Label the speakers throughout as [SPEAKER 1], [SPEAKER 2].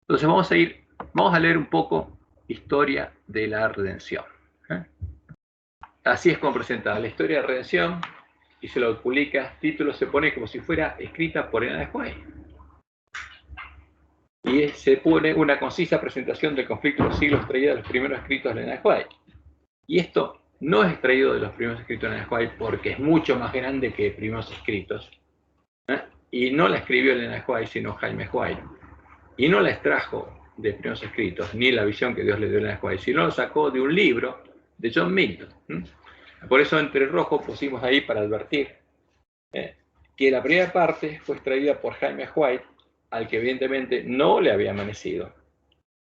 [SPEAKER 1] Entonces vamos a leer un poco historia de la redención. Así es como presentada la historia de la redención, y se lo publica, título se pone como si fuera escrita por Elena de White. Y se pone una concisa presentación del conflicto de los siglos traída de los primeros escritos de Elena de White. Y esto no es extraído de los primeros escritos de Elena de White porque es mucho más grande que primeros escritos. Y no la escribió Elena de White, sino Jaime White. Y no la extrajo de primeros escritos, ni la visión que Dios le dio a Elena de White, sino lo sacó de un libro de John Milton. Por eso entre rojo pusimos ahí para advertir que la primera parte fue extraída por Jaime White, al que evidentemente no le había amanecido,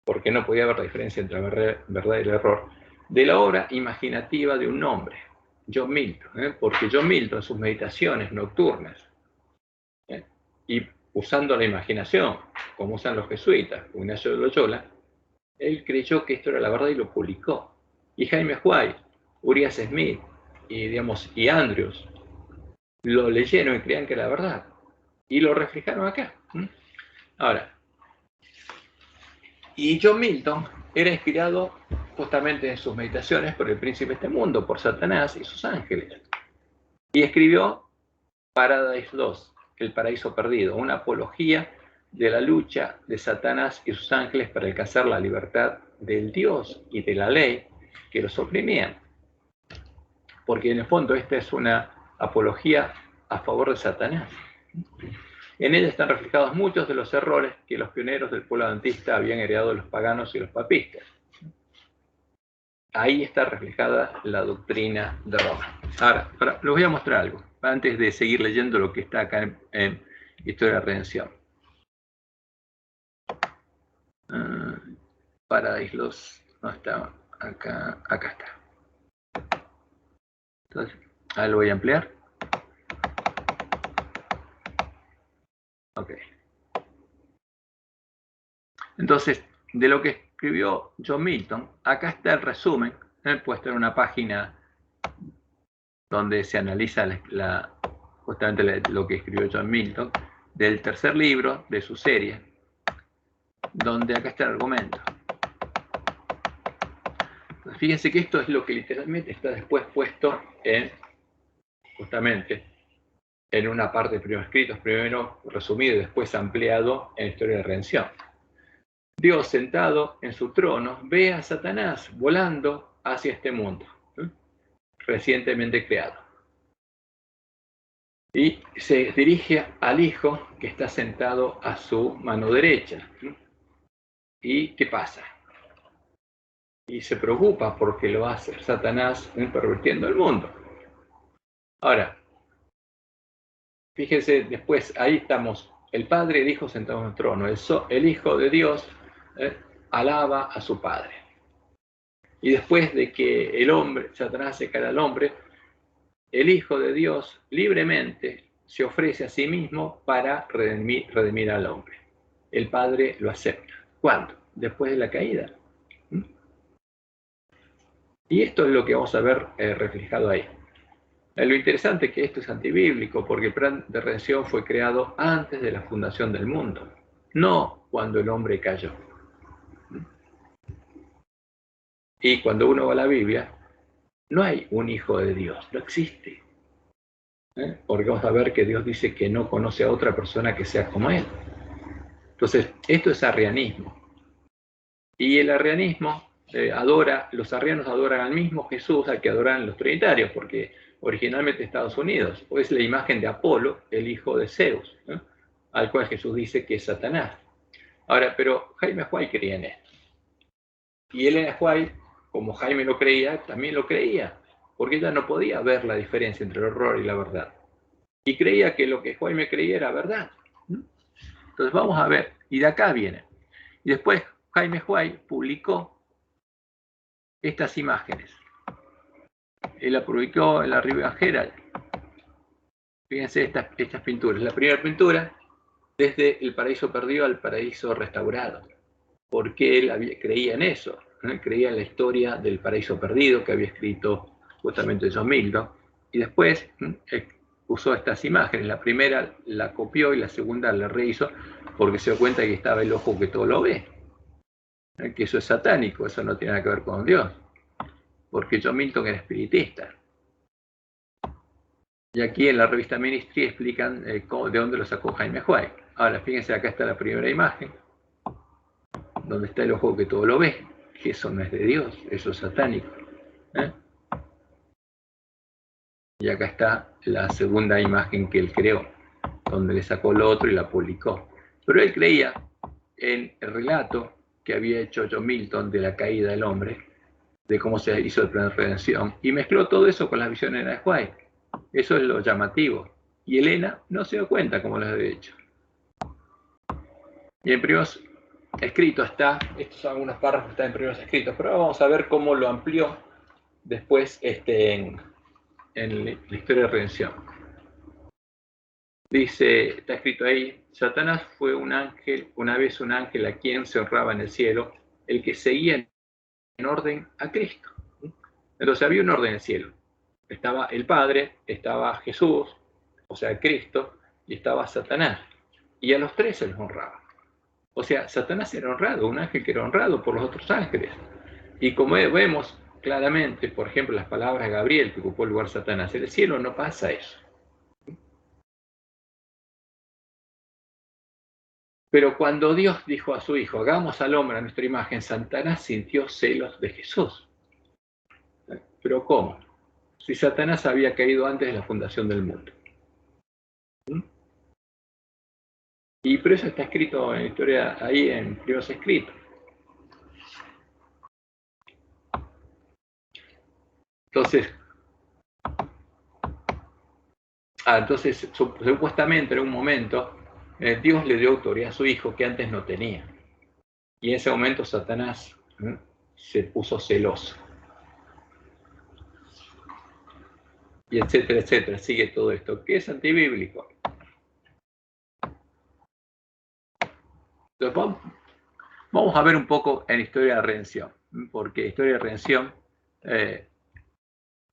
[SPEAKER 1] porque no podía ver la diferencia entre la verdad y el error, de la obra imaginativa de un hombre, John Milton, porque John Milton en sus meditaciones nocturnas, y usando la imaginación, como usan los jesuitas, Ignacio de Loyola, él creyó que esto era la verdad y lo publicó. Y Jaime White, Urias Smith y Andrews lo leyeron y creían que era verdad. Y lo reflejaron acá. Ahora, y John Milton era inspirado justamente en sus meditaciones por el príncipe de este mundo, por Satanás y sus ángeles. Y escribió Paradise Lost, el paraíso perdido, una apología de la lucha de Satanás y sus ángeles para alcanzar la libertad del Dios y de la ley que los oprimían. Porque en el fondo esta es una apología a favor de Satanás. En ella están reflejados muchos de los errores que los pioneros del pueblo adventista habían heredado de los paganos y los papistas. Ahí está reflejada la doctrina de Roma. Ahora, les voy a mostrar algo, antes de seguir leyendo lo que está acá en Historia de la Redención. Paradise Lost, no está acá, acá está. Entonces, ahora lo voy a ampliar. Ok. Entonces, de lo que escribió John Milton, acá está el resumen, puesto en una página donde se analiza justamente lo que escribió John Milton, del tercer libro de su serie, donde acá está el argumento. Entonces, fíjense que esto es lo que literalmente está después puesto justamente en una parte de primeros escritos, primero resumido y después ampliado en la Historia de la Redención. Dios sentado en su trono ve a Satanás volando hacia este mundo, recientemente creado. Y se dirige al Hijo que está sentado a su mano derecha. ¿Y qué pasa? Y se preocupa porque lo va a hacer Satanás pervirtiendo el mundo. Ahora, fíjense, después ahí estamos, el Padre y el Hijo sentados en el trono. El Hijo de Dios alaba a su Padre. Y después de que el hombre, Satanás se cae al hombre, el Hijo de Dios libremente se ofrece a sí mismo para redimir al hombre. El Padre lo acepta. ¿Cuándo? Después de la caída. Y esto es lo que vamos a ver reflejado ahí. Lo interesante es que esto es antibíblico, porque el plan de redención fue creado antes de la fundación del mundo, no cuando el hombre cayó. Y cuando uno va a la Biblia, no hay un hijo de Dios, no existe. Porque vamos a ver que Dios dice que no conoce a otra persona que sea como Él. Entonces, esto es arrianismo. Y el arrianismo los arrianos adoran al mismo Jesús al que adoran los trinitarios, porque originalmente Estados Unidos, o es la imagen de Apolo, el hijo de Zeus, al cual Jesús dice que es Satanás. Ahora, pero Jaime White creía en esto. Y Elena White, como Jaime lo creía, también lo creía, porque ella no podía ver la diferencia entre el error y la verdad. Y creía que lo que Jaime creía era verdad. Entonces vamos a ver, y de acá viene. Y después Jaime White publicó estas imágenes. Él la publicó en la Review Herald. Fíjense estas pinturas. La primera pintura, desde el paraíso perdido al paraíso restaurado. Porque él creía en eso. Creía en la historia del paraíso perdido que había escrito justamente John Milton. Y después usó estas imágenes. La primera la copió y la segunda la rehizo porque se dio cuenta que estaba el ojo que todo lo ve. Que eso es satánico, eso no tiene nada que ver con Dios. Porque John Milton era espiritista. Y aquí en la revista Ministry explican de dónde lo sacó Jaime White. Ahora, fíjense, acá está la primera imagen, donde está el ojo que todo lo ve, que eso no es de Dios, eso es satánico. Y acá está la segunda imagen que él creó, donde le sacó lo otro y la publicó. Pero él creía en el relato que había hecho John Milton de la caída del hombre, de cómo se hizo el plan de redención, y mezcló todo eso con las visiones de White. Eso es lo llamativo. Y Elena no se dio cuenta cómo lo había hecho. Y en primeros escritos está, estos son algunos párrafos que están en primeros escritos, pero vamos a ver cómo lo amplió después en la historia de redención. Dice, está escrito ahí, Satanás fue un ángel, una vez un ángel a quien se honraba en el cielo, el que seguía en orden a Cristo. Entonces había un orden en el cielo. Estaba el Padre, estaba Jesús, o sea, Cristo, y estaba Satanás. Y a los tres se les honraba. O sea, Satanás era honrado, un ángel que era honrado por los otros ángeles. Y como vemos claramente, por ejemplo, las palabras de Gabriel, que ocupó el lugar de Satanás, en el cielo no pasa eso. Pero cuando Dios dijo a su Hijo, hagamos al hombre a nuestra imagen, Satanás sintió celos de Jesús. ¿Pero cómo? Si Satanás había caído antes de la fundación del mundo. Y por eso está escrito en la historia, ahí en primeros escritos. Entonces, supuestamente en un momento, Dios le dio autoridad a su Hijo que antes no tenía. Y en ese momento Satanás se puso celoso. Y etcétera, etcétera. Sigue todo esto. ¿Qué es antibíblico? Entonces, vamos a ver un poco en Historia de Redención. Porque Historia de Redención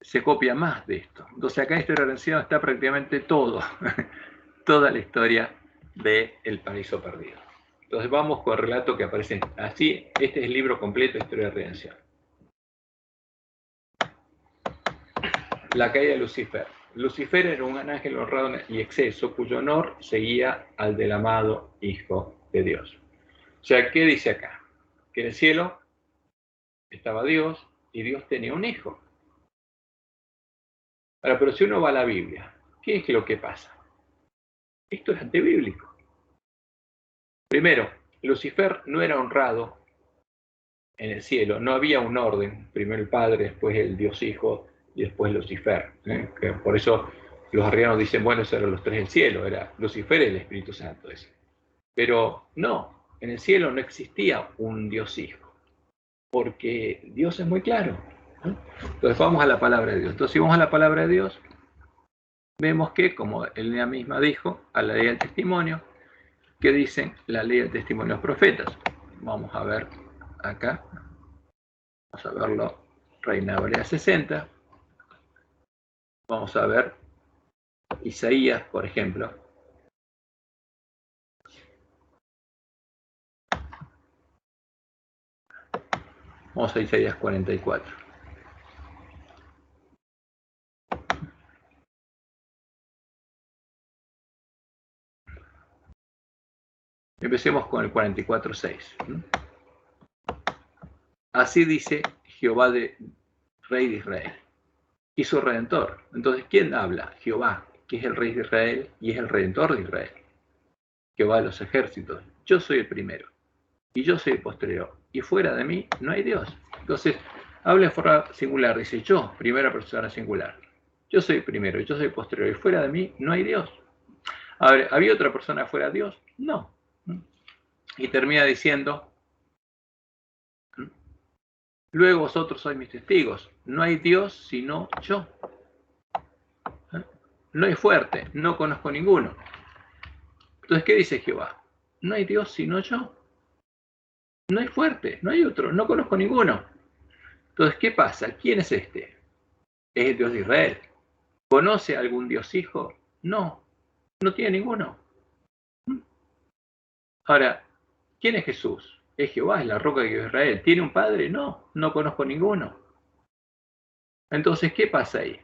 [SPEAKER 1] se copia más de esto. Entonces acá en Historia de Redención está prácticamente todo. Toda la historia del paraíso perdido. Entonces vamos con el relato que aparece así. Este es el libro completo de Historia de Redención. La caída de Lucifer. Lucifer era un ángel honrado y exceso, cuyo honor seguía al del amado Hijo de Dios. O sea, ¿qué dice acá? Que en el cielo estaba Dios y Dios tenía un hijo. Ahora, pero si uno va a la Biblia, ¿qué es lo que pasa? Esto es antibíblico. Primero, Lucifer no era honrado en el cielo, no había un orden, primero el Padre, después el Dios Hijo y después Lucifer. Que por eso los arrianos dicen, bueno, esos eran los tres del cielo, era Lucifer y el Espíritu Santo. Pero no, en el cielo no existía un Dios Hijo, porque Dios es muy claro. Entonces vamos a la palabra de Dios. Entonces si vamos a la palabra de Dios, vemos que, como ella misma dijo, a la ley del testimonio, ¿qué dicen la ley del testimonio de los profetas? Vamos a ver acá, vamos a verlo, Reina Valera 60, vamos a ver Isaías, por ejemplo. Vamos a Isaías 44. Empecemos con el 44:6. Así dice Jehová, Rey de Israel, y su Redentor. Entonces, ¿quién habla? Jehová, que es el Rey de Israel y es el Redentor de Israel. Jehová de los ejércitos. Yo soy el primero y yo soy el posterior. Y fuera de mí no hay Dios. Entonces, habla en forma singular. Dice yo, primera persona singular. Yo soy el primero, yo soy el posterior. Y fuera de mí no hay Dios. A ver, ¿había otra persona fuera de Dios? No. Y termina diciendo, luego vosotros sois mis testigos. No hay Dios sino yo. No hay fuerte, no conozco ninguno. Entonces, ¿qué dice Jehová? No hay Dios sino yo. No hay fuerte, no hay otro, no conozco ninguno. Entonces, ¿qué pasa? ¿Quién es este? Es el Dios de Israel. ¿Conoce algún Dios hijo? No, no tiene ninguno. Ahora, ¿quién es Jesús? Es Jehová, es la roca de Israel. ¿Tiene un padre? No, no conozco ninguno. Entonces, ¿qué pasa ahí?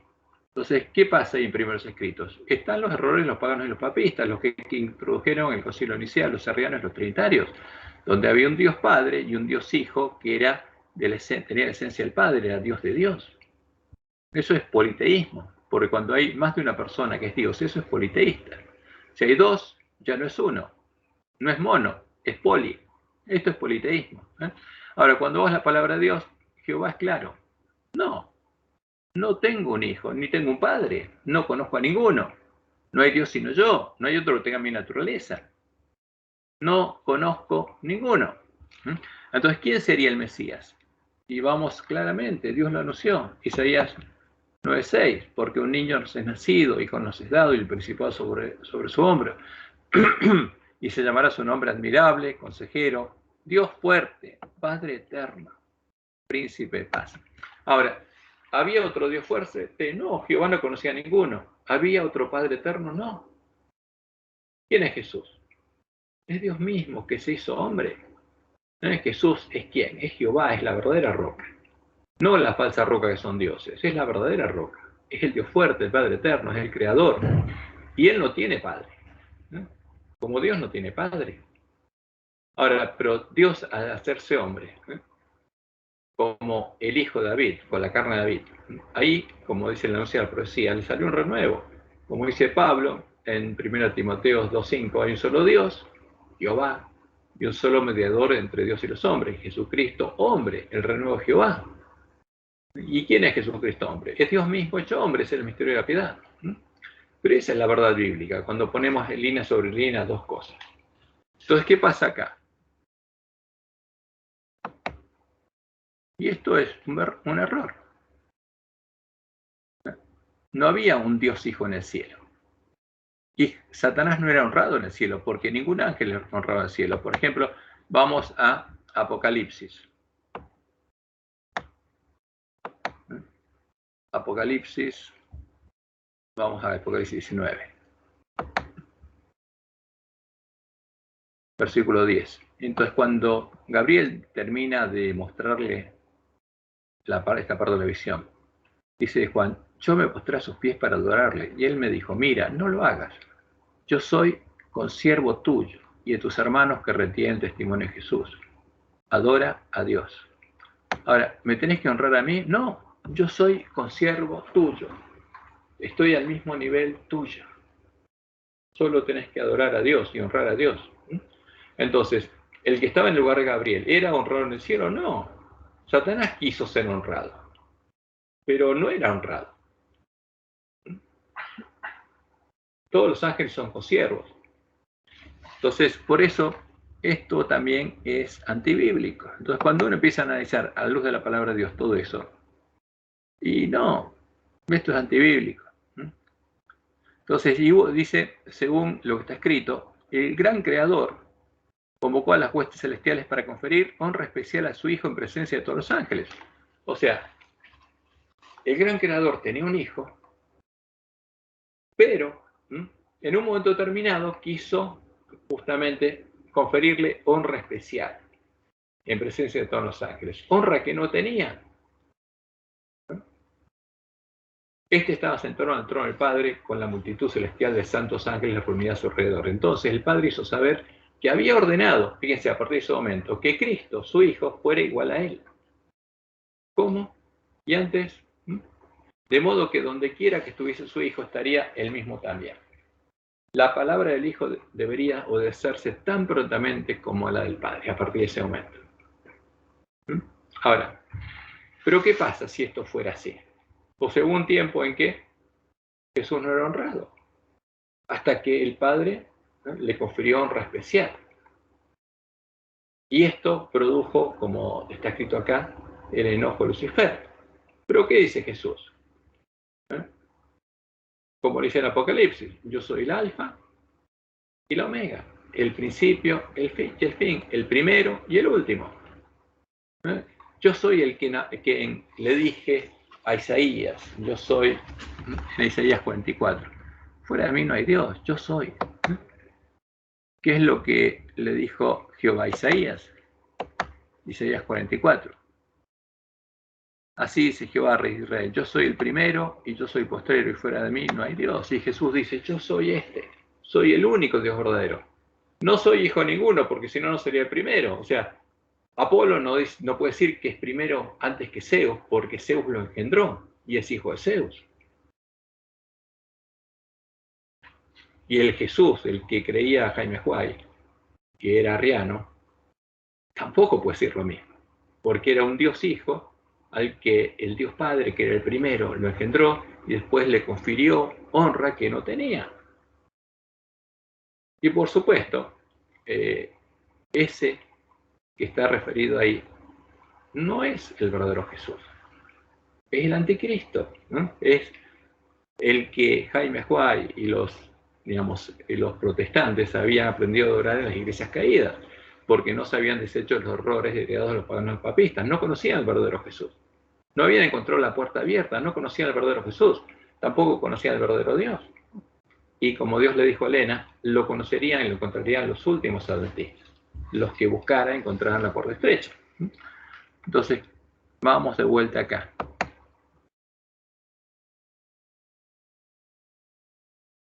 [SPEAKER 1] Entonces, ¿qué pasa ahí en primeros escritos? Están los errores de los paganos y los papistas, los que introdujeron el concilio inicial, los arrianos y los trinitarios, donde había un Dios Padre y un Dios Hijo que era tenía la esencia del Padre, era Dios de Dios. Eso es politeísmo, porque cuando hay más de una persona que es Dios, eso es politeísta. Si hay dos, ya no es uno, no es mono, es poli. Esto es politeísmo. Ahora, cuando vas la palabra de Dios, Jehová es claro. No tengo un hijo, ni tengo un padre, no conozco a ninguno. No hay Dios sino yo, no hay otro que tenga mi naturaleza. No conozco ninguno. Entonces, ¿quién sería el Mesías? Y vamos claramente, Dios lo anunció, Isaías 9:6, porque un niño nos es nacido, hijo nos es dado, y el principado sobre su hombro. Y se llamará su nombre admirable, consejero, Dios fuerte, Padre eterno, príncipe de paz. Ahora, ¿había otro Dios fuerte? No, Jehová no conocía a ninguno. ¿Había otro Padre eterno? No. ¿Quién es Jesús? Es Dios mismo que se hizo hombre. Jesús es quién, es Jehová, es la verdadera roca. No la falsa roca que son dioses, es la verdadera roca. Es el Dios fuerte, el Padre eterno, es el creador. Y él no tiene padre. Como Dios no tiene padre. Ahora, pero Dios al hacerse hombre, como el hijo de David, con la carne de David, ahí, como dice la anuncia de la profecía, le salió un renuevo. Como dice Pablo en 1 Timoteo 2:5, hay un solo Dios, Jehová, y un solo mediador entre Dios y los hombres, Jesucristo, hombre, el renuevo de Jehová. ¿Y quién es Jesucristo, hombre? Es Dios mismo hecho hombre, es el misterio de la piedad. Pero esa es la verdad bíblica, cuando ponemos línea sobre línea dos cosas. Entonces, ¿qué pasa acá? Y esto es un error. No había un Dios hijo en el cielo. Y Satanás no era honrado en el cielo, porque ningún ángel es honrado en el cielo. Por ejemplo, vamos a Apocalipsis. Apocalipsis, vamos a Apocalipsis 19. Versículo 10. Entonces, cuando Gabriel termina de mostrarle esta parte de la visión, dice Juan, yo me postré a sus pies para adorarle. Y él me dijo, mira, no lo hagas. Yo soy consiervo tuyo y de tus hermanos que retienen testimonio de Jesús. Adora a Dios. Ahora, ¿me tenés que honrar a mí? No, yo soy consiervo tuyo. Estoy al mismo nivel tuyo. Solo tenés que adorar a Dios y honrar a Dios. Entonces, el que estaba en el lugar de Gabriel, ¿era honrado en el cielo? No. Satanás quiso ser honrado, pero no era honrado. Todos los ángeles son consiervos. Entonces, por eso, esto también es antibíblico. Entonces, cuando uno empieza a analizar a la luz de la palabra de Dios todo eso, y no, esto es antibíblico. Entonces, dice, según lo que está escrito, el gran creador convocó a las huestes celestiales para conferir honra especial a su hijo en presencia de todos los ángeles. O sea, el gran creador tenía un hijo, pero en un momento determinado quiso justamente conferirle honra especial en presencia de todos los ángeles. Honra que no tenía. Este estaba sentado en el trono del Padre con la multitud celestial de santos ángeles la reunida a su alrededor. Entonces el Padre hizo saber que había ordenado, fíjense, a partir de ese momento, que Cristo, su Hijo, fuera igual a él. ¿Cómo? Y antes, de modo que donde quiera que estuviese su Hijo estaría él mismo también. La palabra del Hijo debería obedecerse tan prontamente como la del Padre, a partir de ese momento. Ahora, ¿pero qué pasa si esto fuera así? Pues hubo un tiempo en que Jesús no era honrado, hasta que el Padre le confirió honra especial. Y esto produjo, como está escrito acá, el enojo de Lucifer. ¿Pero qué dice Jesús? Como dice el Apocalipsis, yo soy el alfa y la omega, el principio, el fin, el primero y el último. Yo soy el que le dije a Isaías, yo soy, en Isaías 44, fuera de mí no hay Dios, yo soy. ¿Qué es lo que le dijo Jehová a Isaías? Isaías 44. Así dice Jehová, Rey de Israel, yo soy el primero y yo soy postrero y fuera de mí no hay Dios. Y Jesús dice, yo soy soy el único Dios verdadero. No soy hijo de ninguno, porque si no, no sería el primero. O sea, Apolo no puede decir que es primero antes que Zeus, porque Zeus lo engendró y es hijo de Zeus. Y el Jesús, el que creía a Jaime Huay, que era arriano, tampoco puede decir lo mismo, porque era un Dios hijo al que el Dios Padre, que era el primero, lo engendró y después le confirió honra que no tenía. Y por supuesto, ese que está referido ahí no es el verdadero Jesús, es el anticristo, ¿no? Es el que Jaime Huay y los protestantes habían aprendido a adorar en las iglesias caídas, porque no se habían deshecho los horrores heredados de los paganos papistas, no conocían el verdadero Jesús. No habían encontrado la puerta abierta, no conocían el verdadero Jesús, tampoco conocían el verdadero Dios. Y como Dios le dijo a Elena, lo conocerían y lo encontrarían los últimos adventistas. Los que buscaran encontrarán la puerta estrecha. Entonces, vamos de vuelta acá.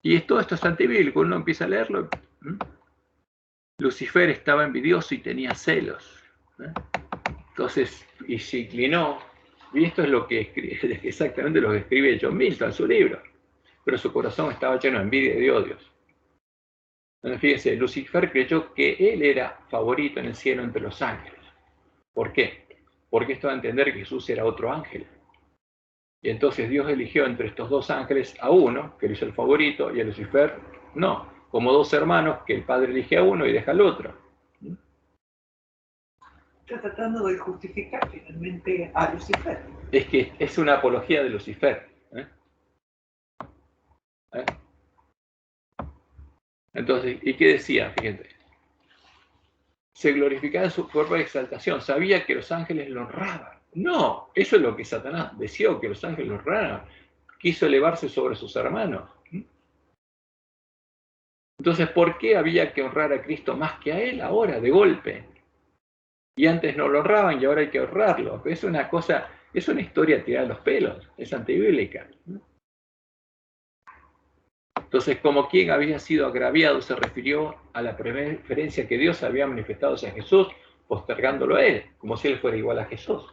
[SPEAKER 1] Y todo esto es antibíblico, uno empieza a leerlo. Lucifer estaba envidioso y tenía celos. Entonces, y se inclinó. Y esto es lo que escribe, exactamente lo que escribe John Milton en su libro. Pero su corazón estaba lleno de envidia y de odios. Entonces, fíjense, Lucifer creyó que él era favorito en el cielo entre los ángeles. ¿Por qué? Porque esto va a entender que Jesús era otro ángel. Y entonces Dios eligió entre estos dos ángeles a uno, que lo hizo el favorito, y a Lucifer no. Como dos hermanos que el padre elige a uno y deja al otro.
[SPEAKER 2] Está tratando de justificar finalmente a Lucifer.
[SPEAKER 1] Es que es una apología de Lucifer. Entonces, ¿y qué decía? Fíjense. Se glorificaba en su cuerpo de exaltación. Sabía que los ángeles lo honraban. No, eso es lo que Satanás deseó, que los ángeles lo honraran. Quiso elevarse sobre sus hermanos. Entonces, ¿por qué había que honrar a Cristo más que a él ahora, de golpe? Y antes no lo honraban y ahora hay que honrarlo. Es una cosa, es una historia tirada de los pelos, es antibíblica. Entonces, como quien había sido agraviado, se refirió a la preferencia que Dios había manifestado hacia Jesús, postergándolo a él, como si él fuera igual a Jesús.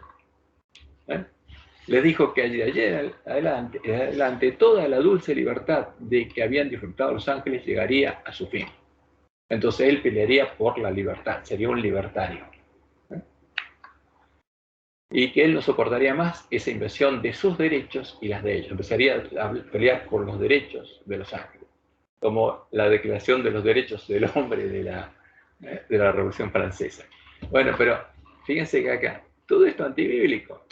[SPEAKER 1] Le dijo que de ayer adelante toda la dulce libertad de que habían disfrutado los ángeles llegaría a su fin. Entonces él pelearía por la libertad, sería un libertario. Y que él no soportaría más esa invasión de sus derechos y las de ellos. Empezaría a pelear por los derechos de los ángeles, como la Declaración de los Derechos del Hombre de la Revolución Francesa. Bueno, pero fíjense que acá, todo esto antibíblico.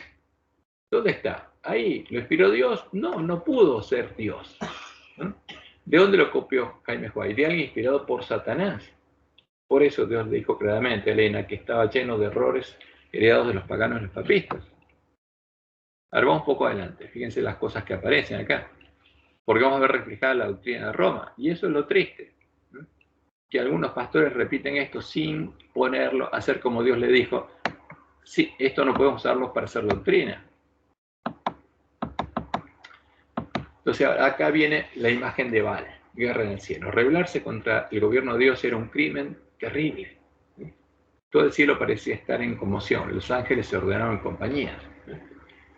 [SPEAKER 1] ¿Dónde está? Ahí, ¿lo inspiró Dios? No, no pudo ser Dios. ¿De dónde lo copió Jaime Huay? De alguien inspirado por Satanás. Por eso Dios le dijo claramente a Elena que estaba lleno de errores heredados de los paganos y los papistas. Ahora vamos un poco adelante, fíjense las cosas que aparecen acá, porque vamos a ver reflejada la doctrina de Roma, y eso es lo triste, que algunos pastores repiten esto sin ponerlo, hacer como Dios le dijo, sí, esto no podemos usarlo para hacer doctrina. Entonces acá viene la imagen de Baal, guerra en el cielo. Rebelarse contra el gobierno de Dios era un crimen terrible. Todo el cielo parecía estar en conmoción. Los ángeles se ordenaron en compañías.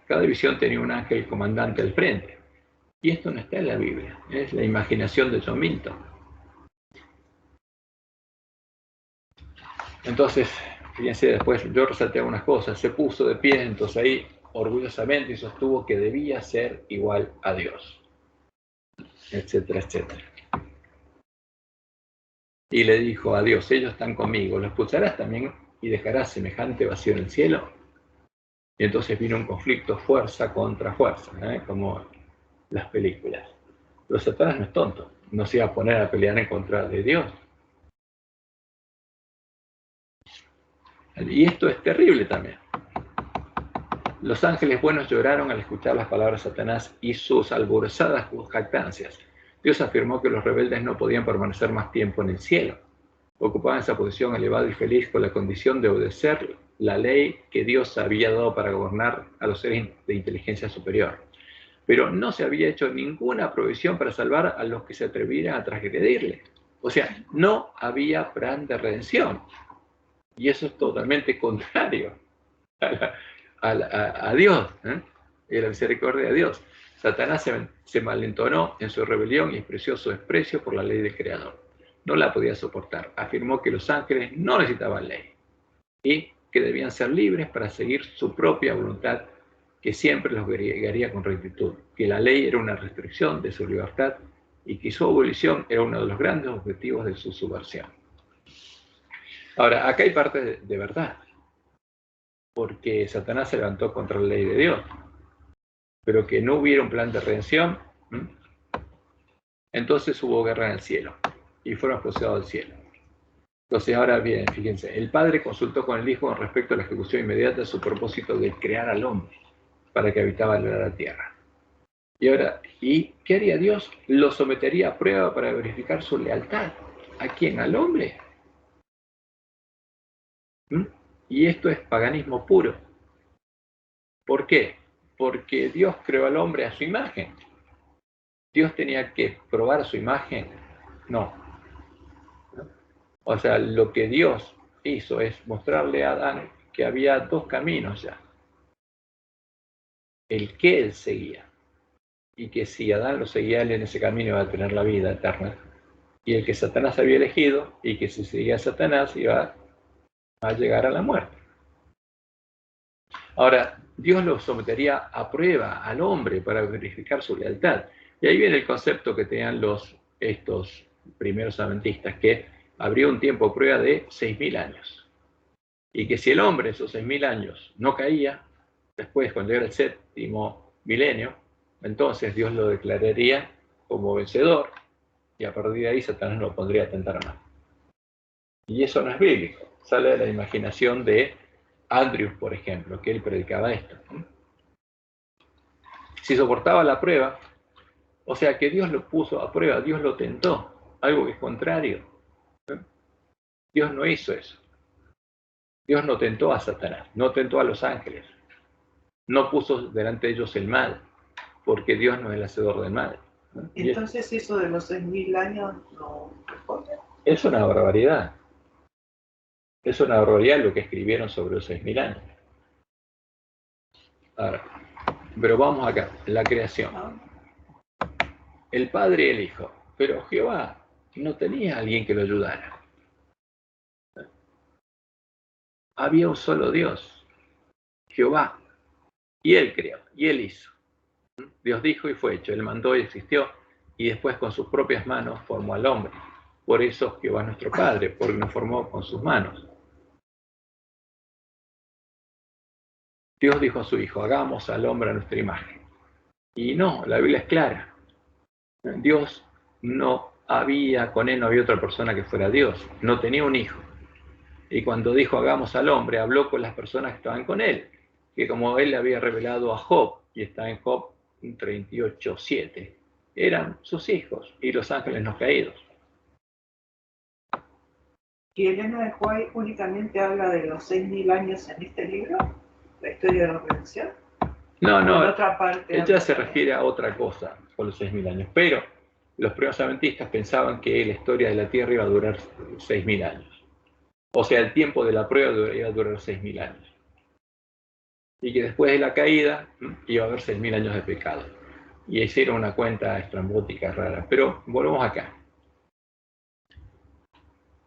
[SPEAKER 1] Cada división tenía un ángel comandante al frente. Y esto no está en la Biblia. Es la imaginación de John Milton. Entonces, fíjense después, yo resalté algunas cosas. Se puso de pie, entonces ahí, orgullosamente, y sostuvo que debía ser igual a Dios. Etcétera, etcétera. Y le dijo a Dios, ellos están conmigo, ¿lo expulsarás también y dejarás semejante vacío en el cielo? Y entonces vino un conflicto fuerza contra fuerza, como las películas. Pero Satanás no es tonto, no se iba a poner a pelear en contra de Dios. Y esto es terrible también. Los ángeles buenos lloraron al escuchar las palabras de Satanás y sus alborozadas jactancias. Dios afirmó que los rebeldes no podían permanecer más tiempo en el cielo. Ocupaban esa posición elevada y feliz con la condición de obedecer la ley que Dios había dado para gobernar a los seres de inteligencia superior. Pero no se había hecho ninguna provisión para salvar a los que se atrevieran a transgredirle. O sea, no había plan de redención. Y eso es totalmente contrario a Dios, y a la misericordia de Dios. Satanás se malentonó en su rebelión y expresó su desprecio por la ley del Creador. No la podía soportar. Afirmó que los ángeles no necesitaban ley y que debían ser libres para seguir su propia voluntad, que siempre los guiaría con rectitud, que la ley era una restricción de su libertad y que su abolición era uno de los grandes objetivos de su subversión. Ahora, acá hay parte de verdad, porque Satanás se levantó contra la ley de Dios, pero que no hubiera un plan de redención, entonces hubo guerra en el cielo y fueron expulsados del cielo. Entonces ahora bien, fíjense, el Padre consultó con el Hijo con respecto a la ejecución inmediata de su propósito de crear al hombre para que habitara la tierra. Y ahora, ¿y qué haría Dios? Lo sometería a prueba para verificar su lealtad. ¿A quién? ¿Al hombre? Y esto es paganismo puro. ¿Por qué? Porque Dios creó al hombre a su imagen. ¿Dios tenía que probar su imagen? No. O sea, lo que Dios hizo es mostrarle a Adán que había dos caminos ya. El que él seguía. Y que si Adán lo seguía, él en ese camino iba a tener la vida eterna. Y el que Satanás había elegido, y que si seguía a Satanás iba a llegar a la muerte. Ahora, Dios lo sometería a prueba al hombre para verificar su lealtad. Y ahí viene el concepto que tenían estos primeros adventistas, que habría un tiempo de prueba de 6.000 años. Y que si el hombre esos 6.000 años no caía, después cuando llegara el séptimo milenio, entonces Dios lo declararía como vencedor y a partir de ahí Satanás no lo pondría a tentar más. Y eso no es bíblico, sale de la imaginación de Andrews, por ejemplo, que él predicaba esto. Si soportaba la prueba, o sea que Dios lo puso a prueba, Dios lo tentó, algo que es contrario. Dios no hizo eso. Dios no tentó a Satanás, no tentó a los ángeles, no puso delante de ellos el mal, porque Dios no es el hacedor del mal.
[SPEAKER 2] Entonces eso de los 6.000 años no responde.
[SPEAKER 1] Es una barbaridad. Es una barbaridad lo que escribieron sobre los 6.000 años. Ahora, pero vamos acá, la creación. El Padre y el Hijo. Pero Jehová no tenía a alguien que lo ayudara. Había un solo Dios, Jehová. Y Él creó, y Él hizo. Dios dijo y fue hecho. Él mandó y existió. Y después con sus propias manos formó al hombre. Por eso Jehová es nuestro Padre, porque nos formó con sus manos. Dios dijo a su Hijo, hagamos al hombre a nuestra imagen. Y no, la Biblia es clara. Dios no había, con él no había otra persona que fuera Dios. No tenía un hijo. Y cuando dijo hagamos al hombre, habló con las personas que estaban con él. Que como él le había revelado a Job, y está en Job 38:7, eran sus hijos y los ángeles no caídos.
[SPEAKER 2] ¿Y Elena de White únicamente habla de los 6.000 años en este libro? ¿La historia de la redención?
[SPEAKER 1] No,
[SPEAKER 2] En otra parte
[SPEAKER 1] ella se refiere a otra cosa con los 6.000 años, pero los primeros adventistas pensaban que la historia de la Tierra iba a durar 6.000 años. O sea, el tiempo de la prueba iba a durar 6.000 años. Y que después de la caída iba a haber 6.000 años de pecado. Y hicieron una cuenta estrambótica rara. Pero volvemos acá.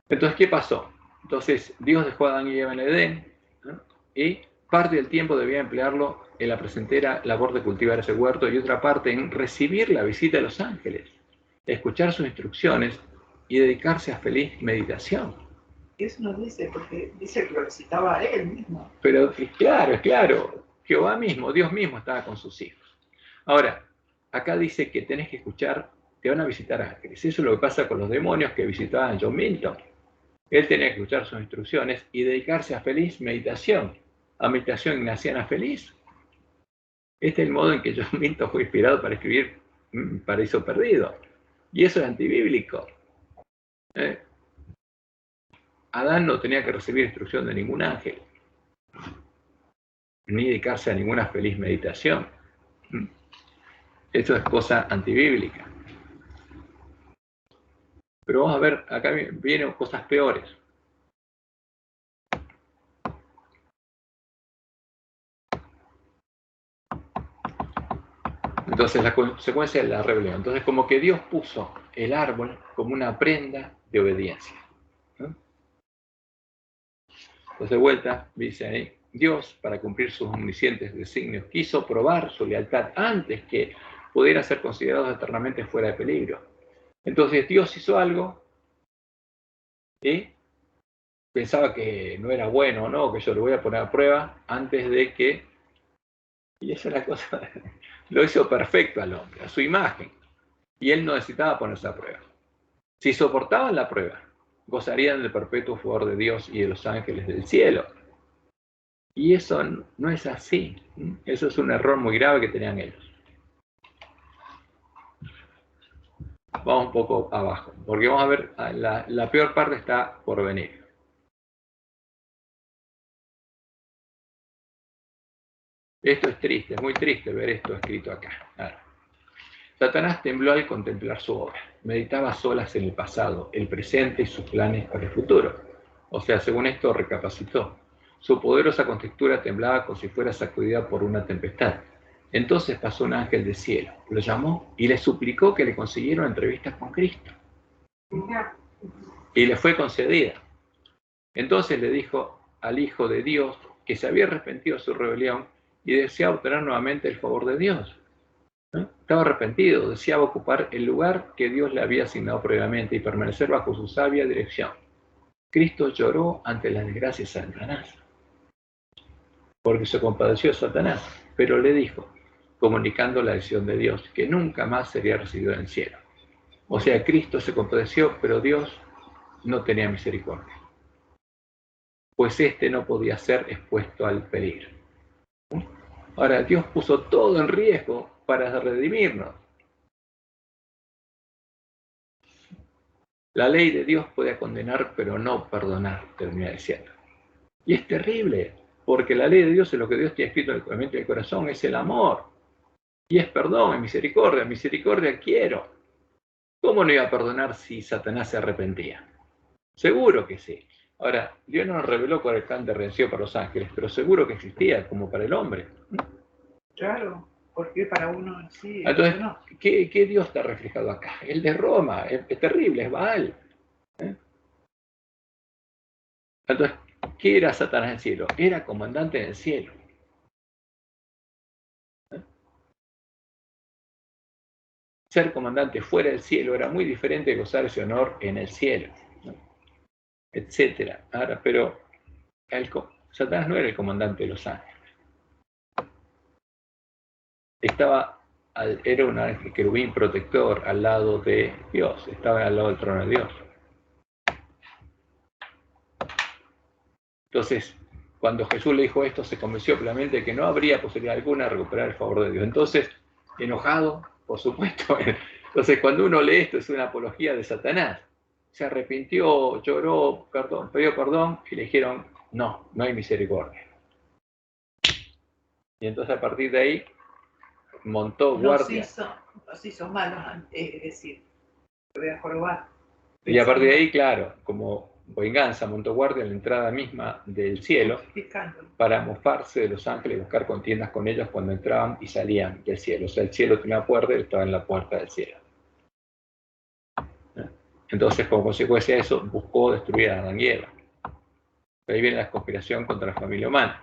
[SPEAKER 1] Entonces, ¿qué pasó? Entonces, Dios dejó a Adán y Eva en el Edén, ¿no? Y parte del tiempo debía emplearlo en la placentera labor de cultivar ese huerto y otra parte en recibir la visita de los ángeles, escuchar sus instrucciones y dedicarse a feliz meditación.
[SPEAKER 2] Eso nos dice, porque dice que lo visitaba a él mismo.
[SPEAKER 1] Pero claro, Jehová mismo, Dios mismo estaba con sus hijos. Ahora, acá dice que tenés que escuchar, te van a visitar ángeles. Eso es lo que pasa con los demonios que visitaban a John Milton. Él tenía que escuchar sus instrucciones y dedicarse a feliz meditación, a meditación ignaciana feliz. Este es el modo en que John Milton fue inspirado para escribir Paraíso Perdido. Y eso es antibíblico. Adán no tenía que recibir instrucción de ningún ángel, ni dedicarse a ninguna feliz meditación. Eso es cosa antibíblica. Pero vamos a ver, acá vienen cosas peores. Entonces, la consecuencia de la rebelión. Entonces, como que Dios puso el árbol como una prenda de obediencia. Entonces, de vuelta, dice ahí, Dios, para cumplir sus omniscientes designios, quiso probar su lealtad antes que pudiera ser considerado eternamente fuera de peligro. Entonces, Dios hizo algo y pensaba que no era bueno, ¿no? Que yo lo voy a poner a prueba antes de que... Y esa es la cosa, lo hizo perfecto al hombre, a su imagen. Y él no necesitaba ponerse a prueba. Si soportaban la prueba, gozarían del perpetuo favor de Dios y de los ángeles del cielo. Y eso no es así. Eso es un error muy grave que tenían ellos. Vamos un poco abajo, porque vamos a ver, la peor parte está por venir. Esto es triste, es muy triste ver esto escrito acá. Claro. Satanás tembló al contemplar su obra. Meditaba solas en el pasado, el presente y sus planes para el futuro. O sea, según esto, recapacitó. Su poderosa contextura temblaba como si fuera sacudida por una tempestad. Entonces pasó un ángel del cielo, lo llamó y le suplicó que le consiguiera una entrevista con Cristo. Y le fue concedida. Entonces le dijo al Hijo de Dios que se había arrepentido de su rebelión y deseaba obtener nuevamente el favor de Dios. Estaba arrepentido, deseaba ocupar el lugar que Dios le había asignado previamente y permanecer bajo su sabia dirección. Cristo lloró ante la desgracia de Satanás, porque se compadeció de Satanás, pero le dijo, comunicando la decisión de Dios, que nunca más sería recibido en el cielo. O sea, Cristo se compadeció, pero Dios no tenía misericordia, pues éste no podía ser expuesto al peligro. Ahora, Dios puso todo en riesgo para redimirnos. La ley de Dios puede condenar, pero no perdonar, termina diciendo. Y es terrible, porque la ley de Dios es lo que Dios tiene escrito en la mente del corazón, es el amor. Y es perdón, es misericordia. Misericordia quiero. ¿Cómo no iba a perdonar si Satanás se arrepentía? Seguro que sí. Ahora, Dios no nos reveló cuál era el plan de redención para los ángeles, pero seguro que existía, como para el hombre.
[SPEAKER 2] Claro, porque para uno sí.
[SPEAKER 1] Entonces, no. ¿Qué Dios está reflejado acá? El de Roma, es terrible, es Baal. Entonces, ¿qué era Satanás en el cielo? Era comandante en el cielo. Ser comandante fuera del cielo era muy diferente de gozar ese honor en el cielo, ¿no? Etcétera. Ahora, pero Satanás no era el comandante de los ángeles. Era un ángel querubín protector al lado de Dios, estaba al lado del trono de Dios. Entonces, cuando Jesús le dijo esto, se convenció plenamente de que no habría posibilidad alguna de recuperar el favor de Dios. Entonces, enojado, por supuesto. Entonces, cuando uno lee esto, es una apología de Satanás. Se arrepintió, lloró, pidió perdón y le dijeron, no hay misericordia. Y entonces a partir de ahí montó guardia.
[SPEAKER 2] Nos hizo malos antes, es decir, voy a jorobar.
[SPEAKER 1] Y a partir de ahí, claro, como venganza, montó guardia en la entrada misma del cielo para mofarse de los ángeles y buscar contiendas con ellos cuando entraban y salían del cielo. O sea, el cielo tenía una puerta y él estaba en la puerta del cielo. Entonces, como consecuencia de eso, buscó destruir a Adán y Eva. Ahí viene la conspiración contra la familia humana.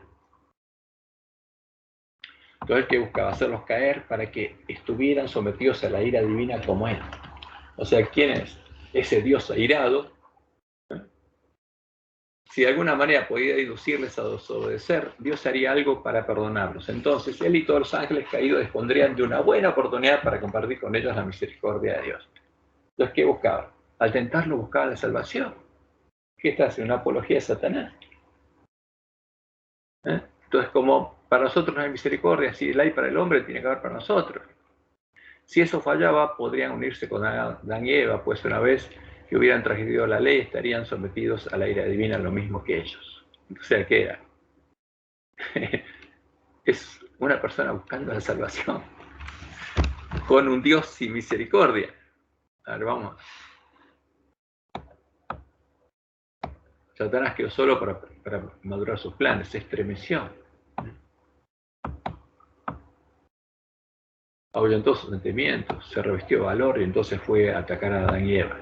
[SPEAKER 1] Entonces, ¿qué buscaba? Hacerlos caer para que estuvieran sometidos a la ira divina como él. O sea, ¿quién es? Ese Dios airado. Si de alguna manera podía inducirles a desobedecer, Dios haría algo para perdonarlos. Entonces, él y todos los ángeles caídos dispondrían de una buena oportunidad para compartir con ellos la misericordia de Dios. Entonces, ¿qué buscaban? Al tentarlo buscaban la salvación. ¿Qué está haciendo? Una apología de Satanás. Entonces, como para nosotros no hay misericordia, si la hay para el hombre, tiene que haber para nosotros. Si eso fallaba, podrían unirse con Adán y Eva, pues una vez que hubieran transgredido la ley, estarían sometidos a la ira divina lo mismo que ellos. O sea, ¿qué era? Es una persona buscando la salvación con un Dios sin misericordia. A ver, vamos. Satanás quedó solo para madurar sus planes, se estremeció. Ahuyentó sus sentimientos, se revestió de valor y entonces fue a atacar a Adán y Eva.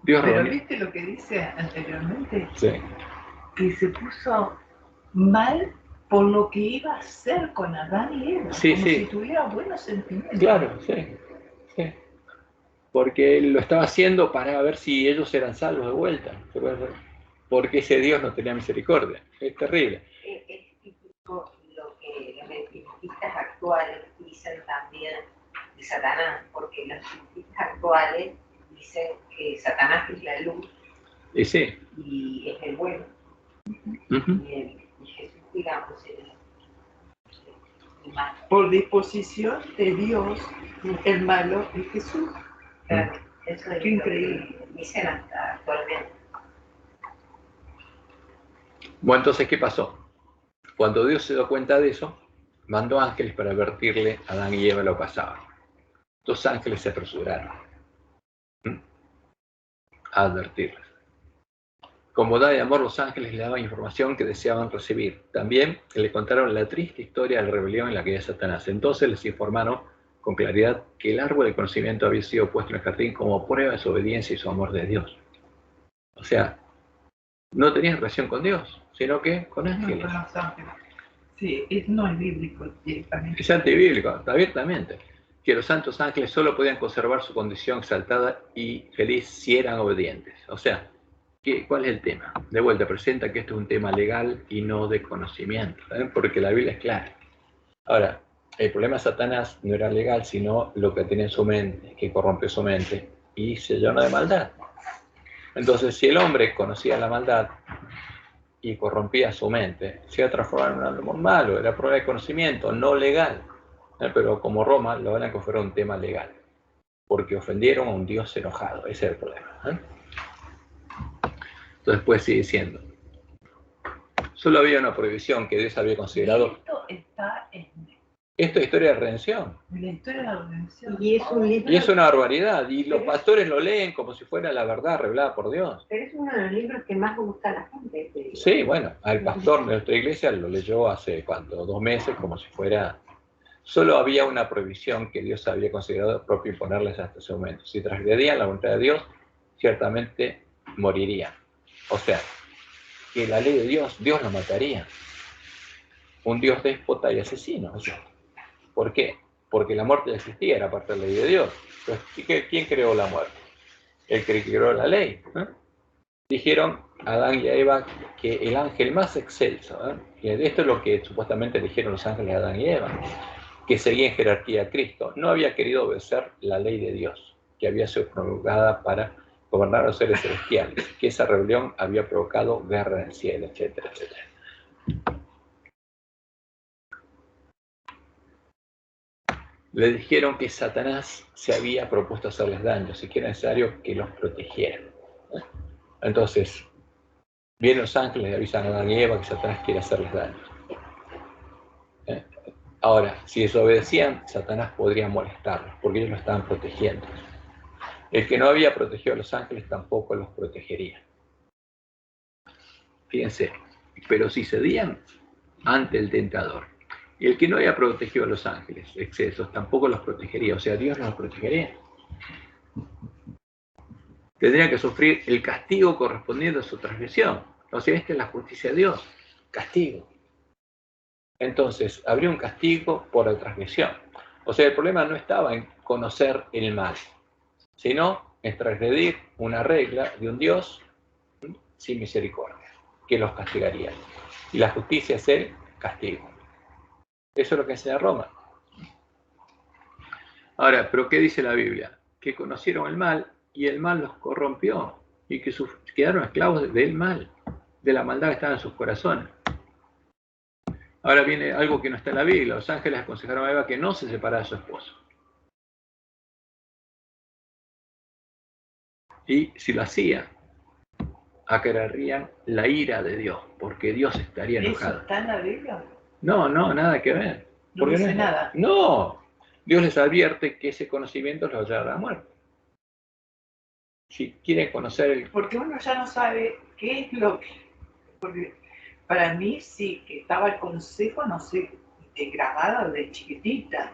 [SPEAKER 1] Dios
[SPEAKER 2] Pero
[SPEAKER 1] reunió.
[SPEAKER 2] ¿viste lo que dice anteriormente?
[SPEAKER 1] Sí.
[SPEAKER 2] Que se puso mal por lo que iba a hacer con Adán y Eva,
[SPEAKER 1] Sí,
[SPEAKER 2] como
[SPEAKER 1] sí.
[SPEAKER 2] si tuviera buenos sentimientos.
[SPEAKER 1] Claro, sí, sí. Porque él lo estaba haciendo para ver si ellos eran salvos de vuelta. Porque ese Dios no tenía misericordia. Es terrible.
[SPEAKER 3] Es típico lo que los espiritistas actuales dicen también de Satanás, porque los espiritistas actuales dicen que Satanás es la luz
[SPEAKER 1] Y sí.
[SPEAKER 3] y es el bueno. Y Jesús, digamos, el malo.
[SPEAKER 2] Por disposición de Dios, el malo es Jesús.
[SPEAKER 3] Claro, eso es
[SPEAKER 2] Qué increíble.
[SPEAKER 3] lo que dicen hasta actualmente.
[SPEAKER 1] Bueno, entonces, ¿qué pasó? Cuando Dios se dio cuenta de eso, mandó ángeles para advertirle a Adán y Eva lo que pasaba. Dos ángeles se apresuraron a advertirles. Con bondad y amor, los ángeles le daban información que deseaban recibir. También le contaron la triste historia de la rebelión en la que era Satanás. Entonces les informaron con claridad que el árbol del conocimiento había sido puesto en el jardín como prueba de su obediencia y su amor de Dios. O sea, no tenían relación con Dios, sino que con ángeles.
[SPEAKER 2] No, con los ángeles. Sí, no es bíblico directamente.
[SPEAKER 1] Es antibíblico, abiertamente. Que los santos ángeles solo podían conservar su condición exaltada y feliz si eran obedientes. O sea, ¿cuál es el tema? De vuelta, presenta que esto es un tema legal y no de conocimiento, ¿eh? Porque la Biblia es clara. Ahora, el problema de Satanás no era legal, sino lo que tenía en su mente, que corrompió su mente y se llenó de maldad. Entonces, si el hombre conocía la maldad y corrompía su mente, se iba a transformar en un algo malo, era prueba de conocimiento, no legal. Pero como Roma lo van a considerar un tema legal, porque ofendieron a un Dios enojado, ese es el problema. Entonces, pues sigue diciendo, solo había una prohibición que Dios había considerado.
[SPEAKER 2] Esto está en
[SPEAKER 1] Esto es historia de redención.
[SPEAKER 2] la historia de la redención.
[SPEAKER 3] Y es un libro.
[SPEAKER 1] Y es una barbaridad. Y los pastores lo leen como si fuera la verdad revelada por Dios.
[SPEAKER 3] Pero es uno de los libros que más gusta a la gente.
[SPEAKER 1] Sí, bueno, al pastor de nuestra iglesia lo leyó hace, ¿cuánto? 2 meses, como si fuera. Solo había una prohibición que Dios había considerado propio imponerles hasta ese momento. Si transgredían la voluntad de Dios, ciertamente morirían. O sea, que la ley de Dios, Dios los mataría. Un Dios déspota y asesino. ¿Por qué? Porque la muerte ya existía, era parte de la ley de Dios. Entonces, ¿quién creó la muerte? El que creó la ley. Dijeron a Adán y a Eva que el ángel más excelso, y esto es lo que supuestamente dijeron los ángeles a Adán y Eva, que seguía en jerarquía a Cristo, no había querido obedecer la ley de Dios, que había sido promulgada para gobernar a los seres celestiales, que esa rebelión había provocado guerra en el cielo, etcétera, etcétera. Le dijeron que Satanás se había propuesto hacerles daño, así que era necesario que los protegiera. Entonces, vienen los ángeles y avisan a Adán y Eva que Satanás quiere hacerles daño. Ahora, si desobedecían, Satanás podría molestarlos, porque ellos lo estaban protegiendo. El que no había protegido a los ángeles tampoco los protegería. Fíjense, pero si cedían ante el tentador, y el que no había protegido a los ángeles, excesos, tampoco los protegería, o sea, Dios no los protegería. Tendrían que sufrir el castigo correspondiente a su transgresión. O sea, esta es la justicia de Dios, castigo. Entonces, habría un castigo por la transgresión. O sea, el problema no estaba en conocer el mal, sino en transgredir una regla de un Dios sin misericordia, que los castigaría. Y la justicia es el castigo. Eso es lo que enseña Roma. Ahora, ¿pero qué dice la Biblia? Que conocieron el mal y el mal los corrompió y que quedaron esclavos del mal, de la maldad que estaba en sus corazones. Ahora viene algo que no está en la Biblia. Los ángeles aconsejaron a Eva que no se separara de su esposo. Y si lo hacía, acarrearían la ira de Dios, porque Dios estaría enojado.
[SPEAKER 2] ¿Eso está en la Biblia?
[SPEAKER 1] No, nada que ver.
[SPEAKER 2] No dice nada.
[SPEAKER 1] No, Dios les advierte que ese conocimiento los llevará a la muerte. Si quieren conocer el...
[SPEAKER 2] Porque uno ya no sabe qué es lo que... Porque para mí sí que estaba el consejo, no sé, grabado de chiquitita,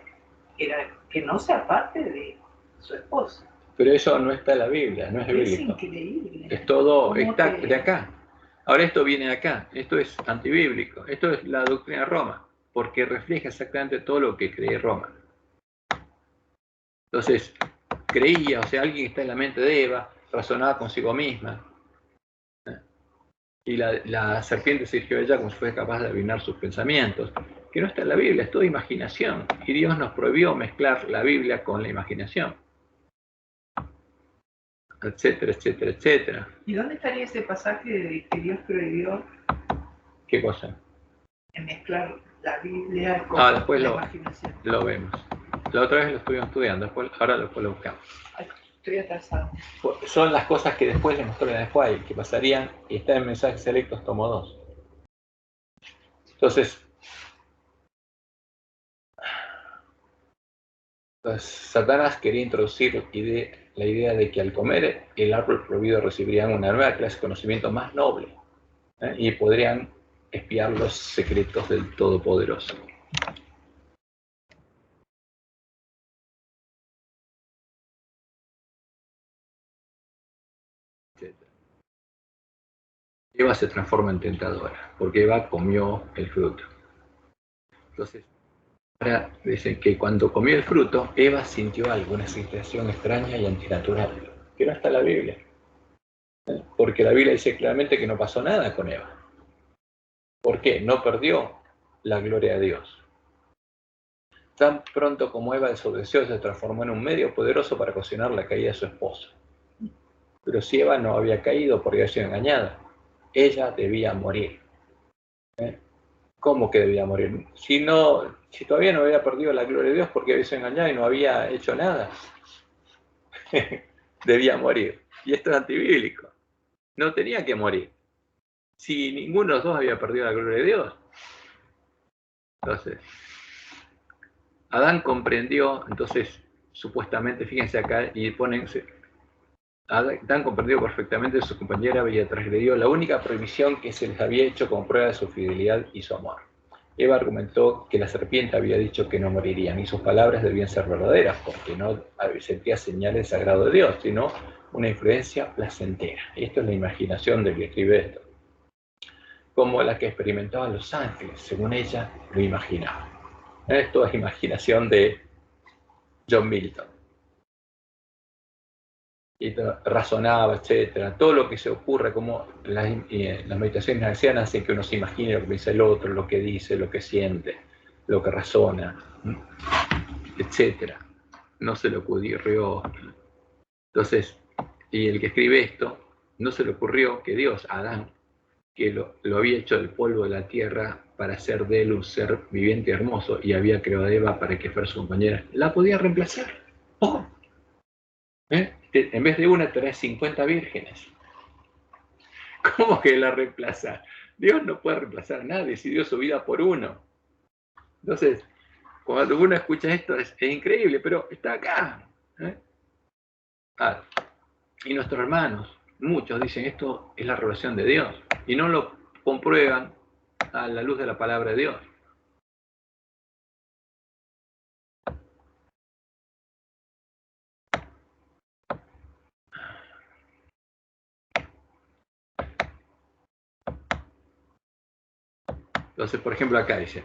[SPEAKER 2] que no se aparte de su esposa.
[SPEAKER 1] Pero eso no está en la Biblia, no es bíblico.
[SPEAKER 2] Es increíble.
[SPEAKER 1] Es todo, está de acá. Ahora esto viene de acá, esto es antibíblico, esto es la doctrina de Roma, porque refleja exactamente todo lo que cree Roma. Entonces, creía, o sea, alguien que está en la mente de Eva, razonaba consigo misma. Y la serpiente se dirigió a ella como si fuese capaz de adivinar sus pensamientos, que no está en la Biblia, es toda imaginación. Y Dios nos prohibió mezclar la Biblia con la imaginación. Etcétera, etcétera, etcétera.
[SPEAKER 2] ¿Y dónde estaría ese pasaje de que Dios prohibió?
[SPEAKER 1] ¿Qué cosa?
[SPEAKER 2] En mezclar la Biblia con
[SPEAKER 1] después
[SPEAKER 2] la imaginación.
[SPEAKER 1] Lo vemos. La otra vez lo estuvimos estudiando, ahora después lo buscamos.
[SPEAKER 2] Estoy atrasado.
[SPEAKER 1] Son las cosas que después les mostró en el Juárez, que pasarían, y está en Mensajes Selectos, tomo 2. Entonces, Satanás quería introducir la idea de que al comer el árbol prohibido recibirían una nueva clase de conocimiento más noble, y podrían espiar los secretos del Todopoderoso. Eva se transforma en tentadora, porque Eva comió el fruto. Entonces, ahora dicen que cuando comió el fruto, Eva sintió algo, una sensación extraña y antinatural, que no está en la Biblia. Porque la Biblia dice claramente que no pasó nada con Eva. ¿Por qué? No perdió la gloria de Dios. Tan pronto como Eva desobedeció, se transformó en un medio poderoso para ocasionar la caída de su esposo. Pero si Eva no había caído porque había sido engañada, ella debía morir. ¿Cómo que debía morir? Si todavía no había perdido la gloria de Dios porque había sido engañada y no había hecho nada, debía morir. Y esto es antibíblico. No tenía que morir. Si ninguno de los dos había perdido la gloria de Dios. Entonces, Adán comprendió, entonces, supuestamente, fíjense acá, y pónense, Adán comprendió perfectamente que su compañera había transgredido la única prohibición que se les había hecho como prueba de su fidelidad y su amor. Eva argumentó que la serpiente había dicho que no morirían, y sus palabras debían ser verdaderas, porque no sentía señales del sagrado de Dios, sino una influencia placentera. Y esto es la imaginación del que escribe esto. Como la que experimentaban los ángeles, según ella lo imaginaba. Esto es imaginación de John Milton. Y razonaba, etcétera. Todo lo que se ocurre, como las meditaciones ancianas hacen que uno se imagine lo que dice el otro, lo que dice, lo que siente, lo que razona, etcétera. No se le ocurrió. Entonces, y el que escribe esto, no se le ocurrió que Dios, Adán, que lo había hecho del polvo de la tierra para hacer de él un ser viviente y hermoso, y había creado a Eva para que fuera su compañera, la podía reemplazar. ¡Oh! En vez de una, trae 50 vírgenes. ¿Cómo que la reemplaza? Dios no puede reemplazar a nadie si dio su vida por uno. Entonces, cuando uno escucha esto, es increíble, pero está acá. Y nuestros hermanos, muchos dicen, esto es la revelación de Dios, y no lo comprueban a la luz de la palabra de Dios. Entonces, por ejemplo, acá dice,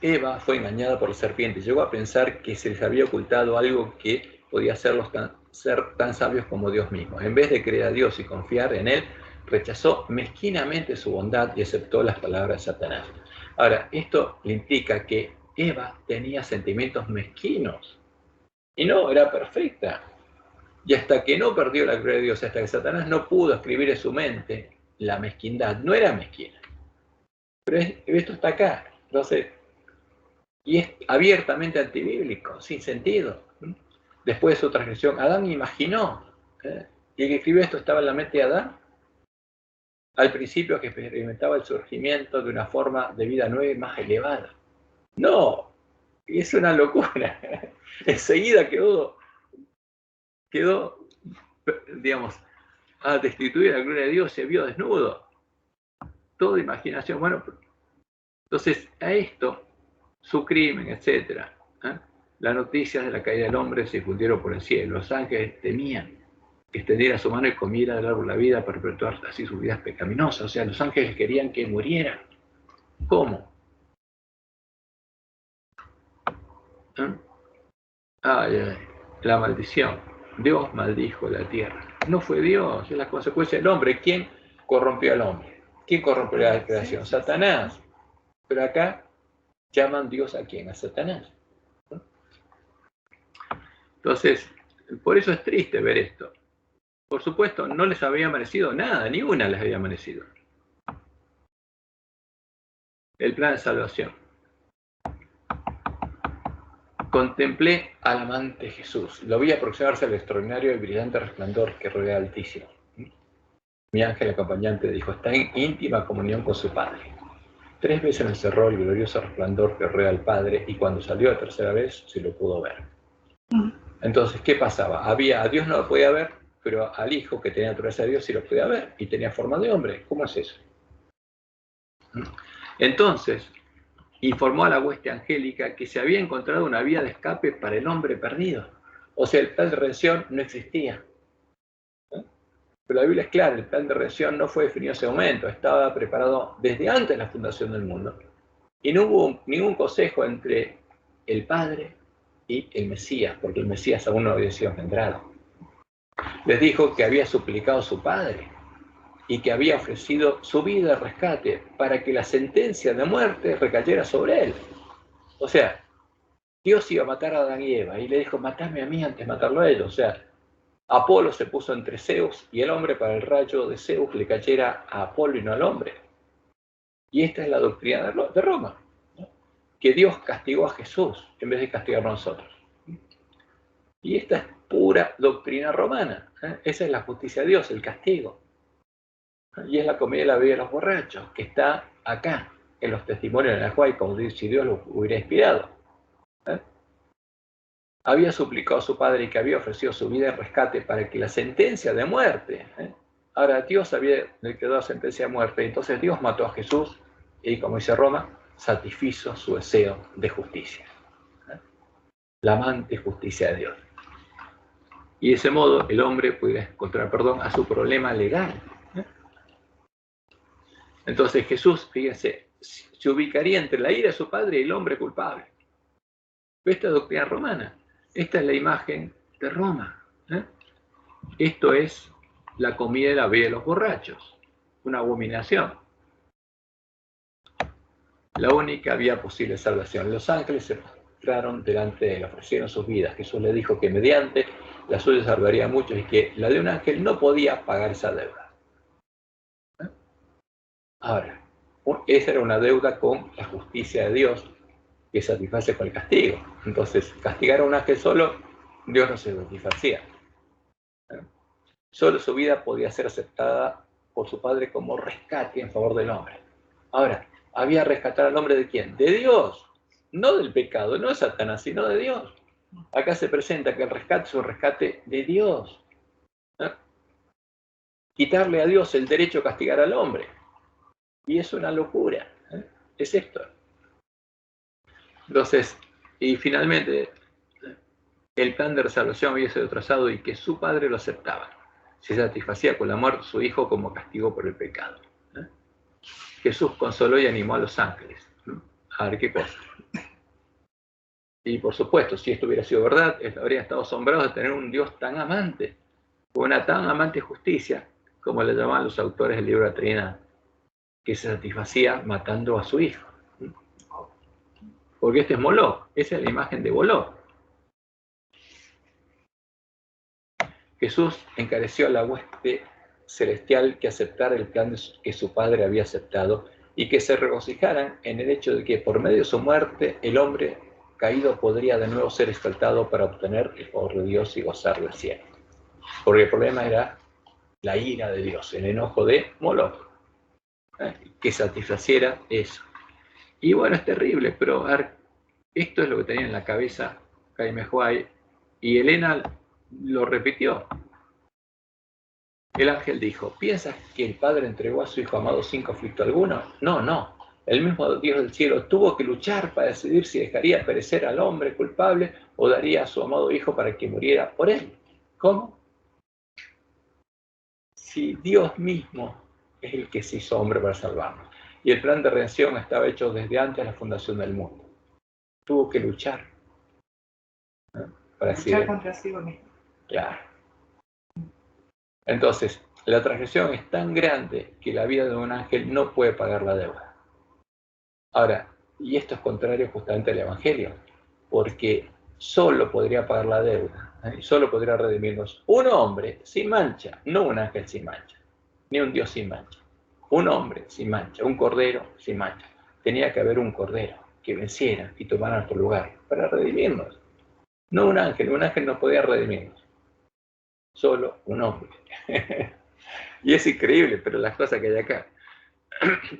[SPEAKER 1] Eva fue engañada por la serpiente y llegó a pensar que se les había ocultado algo que podía hacerlos ser tan sabios como Dios mismo. En vez de creer a Dios y confiar en Él, rechazó mezquinamente su bondad y aceptó las palabras de Satanás. Ahora, esto le implica que Eva tenía sentimientos mezquinos y no era perfecta. Y hasta que no perdió la gloria de Dios, hasta que Satanás no pudo escribir en su mente la mezquindad, no era mezquina. Pero esto está acá. Entonces, y es abiertamente antibíblico, sin sentido. Después de su transgresión, Adán imaginó, y el que escribió esto estaba en la mente de Adán, al principio que experimentaba el surgimiento de una forma de vida nueva y más elevada. No, y es una locura. Enseguida quedó, digamos, destituida la gloria de Dios, se vio desnudo. Toda imaginación. Bueno, entonces a esto, su crimen, etc., las noticias de la caída del hombre se difundieron por el cielo. Los ángeles temían que extendiera su mano y comiera del árbol de la vida para perpetuar así sus vidas pecaminosas. O sea, los ángeles querían que muriera. ¿Cómo? La maldición. Dios maldijo la tierra. No fue Dios, es la consecuencia del hombre. ¿Quién corrompió al hombre? ¿Quién corrompió la creación? Satanás. Pero acá llaman Dios a quién, a Satanás. Entonces, por eso es triste ver esto. Por supuesto, no les había merecido nada, ni una les había merecido. El plan de salvación. Contemplé al amante Jesús. Lo vi aproximarse al extraordinario y brillante resplandor que rodea al Altísimo. Mi ángel acompañante dijo, está en íntima comunión con su Padre. 3 veces encerró el glorioso resplandor que rodea al Padre y cuando salió la tercera vez se lo pudo ver. Entonces, ¿qué pasaba? A Dios no lo podía ver, pero al Hijo que tenía naturaleza de Dios sí lo podía ver y tenía forma de hombre. ¿Cómo es eso? Entonces, informó a la hueste angélica que se había encontrado una vía de escape para el hombre perdido. O sea, el plan de redención no existía. Pero la Biblia es clara, el plan de redención no fue definido en ese momento, estaba preparado desde antes de la fundación del mundo. Y no hubo ningún consejo entre el Padre y el Mesías, porque el Mesías aún no había sido engendrado. Les dijo que había suplicado a su Padre y que había ofrecido su vida de rescate para que la sentencia de muerte recayera sobre él. O sea, Dios iba a matar a Adán y Eva y le dijo, matadme a mí antes de matarlo a él. O sea, Apolo se puso entre Zeus y el hombre para el rayo de Zeus le cayera a Apolo y no al hombre. Y esta es la doctrina de Roma, ¿no? Que Dios castigó a Jesús en vez de castigarnos a nosotros. Y esta es pura doctrina romana. Esa es la justicia de Dios, el castigo. Y es la comedia de la vida de los borrachos, que está acá, en los testimonios de la Juárez, como si Dios lo hubiera inspirado. Había suplicado a su padre que había ofrecido su vida en rescate para que la sentencia de muerte, ahora Dios había declarado sentencia de muerte, entonces Dios mató a Jesús y, como dice Roma, satisfizo su deseo de justicia. La amante justicia de Dios. Y de ese modo el hombre pudiera encontrar perdón a su problema legal. Entonces Jesús, fíjense, se ubicaría entre la ira de su padre y el hombre culpable. Esta es doctrina romana. Esta es la imagen de Roma. Esto es la comida de la bebida de los borrachos. Una abominación. La única vía posible de salvación. Los ángeles se postraron delante de él, ofrecieron sus vidas. Jesús le dijo que mediante la suya salvaría a muchos y que la de un ángel no podía pagar esa deuda. Ahora, esa era una deuda con la justicia de Dios que satisface con el castigo. Entonces, castigar a un ángel solo, Dios no se satisfacía. Solo su vida podía ser aceptada por su Padre como rescate en favor del hombre. Ahora, había rescatar al hombre ¿de quién? De Dios, no del pecado, no de Satanás, sino de Dios. Acá se presenta que el rescate es un rescate de Dios. Quitarle a Dios el derecho a castigar al hombre. Y es una locura. Es esto. Entonces, y finalmente, el plan de salvación había sido trazado y que su padre lo aceptaba. Se satisfacía con la muerte de su hijo como castigo por el pecado. Jesús consoló y animó a los ángeles. A ver qué cosa. Y por supuesto, si esto hubiera sido verdad, habrían estado asombrados de tener un Dios tan amante, con una tan amante justicia, como le llamaban los autores del libro de la Trinidad, que se satisfacía matando a su hijo. Porque este es Moloch, esa es la imagen de Moloch. Jesús encareció a la hueste celestial que aceptara el plan que su padre había aceptado y que se regocijaran en el hecho de que por medio de su muerte el hombre caído podría de nuevo ser exaltado para obtener el favor de Dios y gozar del cielo. Porque el problema era la ira de Dios, el enojo de Moloch, que satisfaciera eso. Y bueno, es terrible, pero esto es lo que tenía en la cabeza Jaime Huay, y Elena lo repitió. El ángel dijo: ¿piensas que el Padre entregó a su Hijo amado sin conflicto alguno? No, no. El mismo Dios del cielo tuvo que luchar para decidir si dejaría perecer al hombre culpable o daría a su amado Hijo para que muriera por él. ¿Cómo? Si Dios mismo es el que se hizo hombre para salvarnos. Y el plan de redención estaba hecho desde antes de la fundación del mundo. Tuvo que luchar. Para
[SPEAKER 2] luchar contra sí mismo.
[SPEAKER 1] Claro. Entonces, la transgresión es tan grande que la vida de un ángel no puede pagar la deuda. Ahora, y esto es contrario justamente al Evangelio, porque solo podría pagar la deuda, solo podría redimirnos un hombre sin mancha, no un ángel sin mancha, ni un Dios sin mancha. Un hombre sin mancha, un cordero sin mancha. Tenía que haber un cordero que venciera y tomara nuestro lugar para redimirnos. No un ángel no podía redimirnos. Solo un hombre. Y es increíble, pero las cosas que hay acá.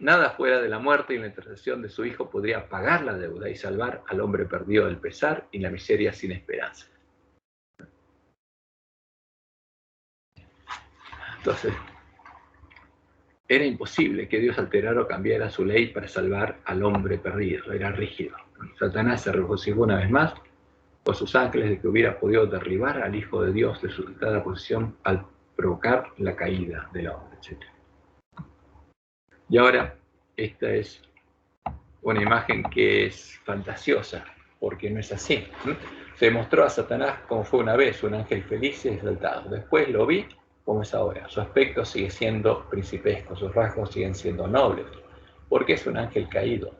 [SPEAKER 1] Nada fuera de la muerte y la intercesión de su Hijo podría pagar la deuda y salvar al hombre perdido del pesar y la miseria sin esperanza. Entonces, era imposible que Dios alterara o cambiara su ley para salvar al hombre perdido. Era rígido. Satanás se regocijó una vez más por sus ángeles de que hubiera podido derribar al Hijo de Dios de su dictada posición al provocar la caída del hombre, etc. Y ahora, esta es una imagen que es fantasiosa, porque no es así. Se mostró a Satanás como fue una vez, un ángel feliz y exaltado. Después lo vi como es ahora. Su aspecto sigue siendo principesco, sus rasgos siguen siendo nobles, porque es un ángel caído.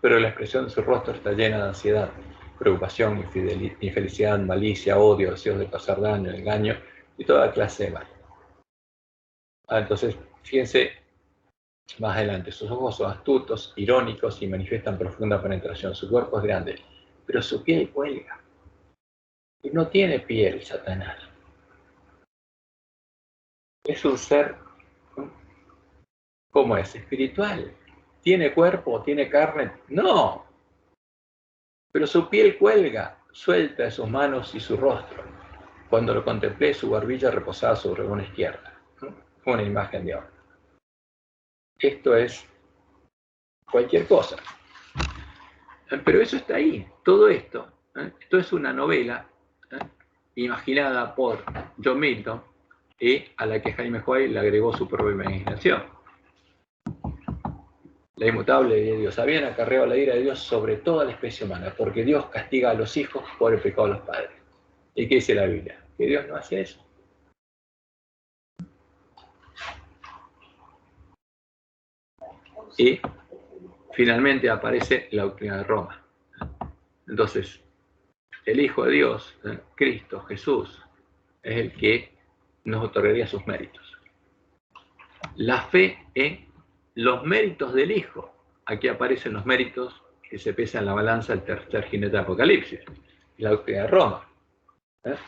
[SPEAKER 1] Pero la expresión de su rostro está llena de ansiedad, preocupación, infelicidad, malicia, odio, deseos de pasar daño, engaño y toda clase de mal. Entonces, fíjense más adelante, sus ojos son astutos, irónicos y manifiestan profunda penetración. Su cuerpo es grande, pero su piel cuelga. Y no tiene piel, Satanás. Es un ser, ¿cómo es? Espiritual. ¿Tiene cuerpo? ¿Tiene carne? No. Pero su piel cuelga, suelta de sus manos y su rostro. Cuando lo contemplé, su barbilla reposaba sobre una izquierda. Una imagen de hombre. Esto es cualquier cosa. Pero eso está ahí. Todo esto, esto es una novela imaginada por John Milton y a la que Jaime Huay le agregó su propia imaginación. La inmutable ley de Dios. Habían acarreado la ira de Dios sobre toda la especie humana, porque Dios castiga a los hijos por el pecado de los padres. ¿Y qué dice la Biblia? Que Dios no hace eso. Y finalmente aparece la doctrina de Roma. Entonces, el Hijo de Dios, Cristo, Jesús, es el que nos otorgaría sus méritos. La fe en los méritos del Hijo. Aquí aparecen los méritos que se pesan en la balanza del tercer jinete de Apocalipsis, la doctrina de Roma.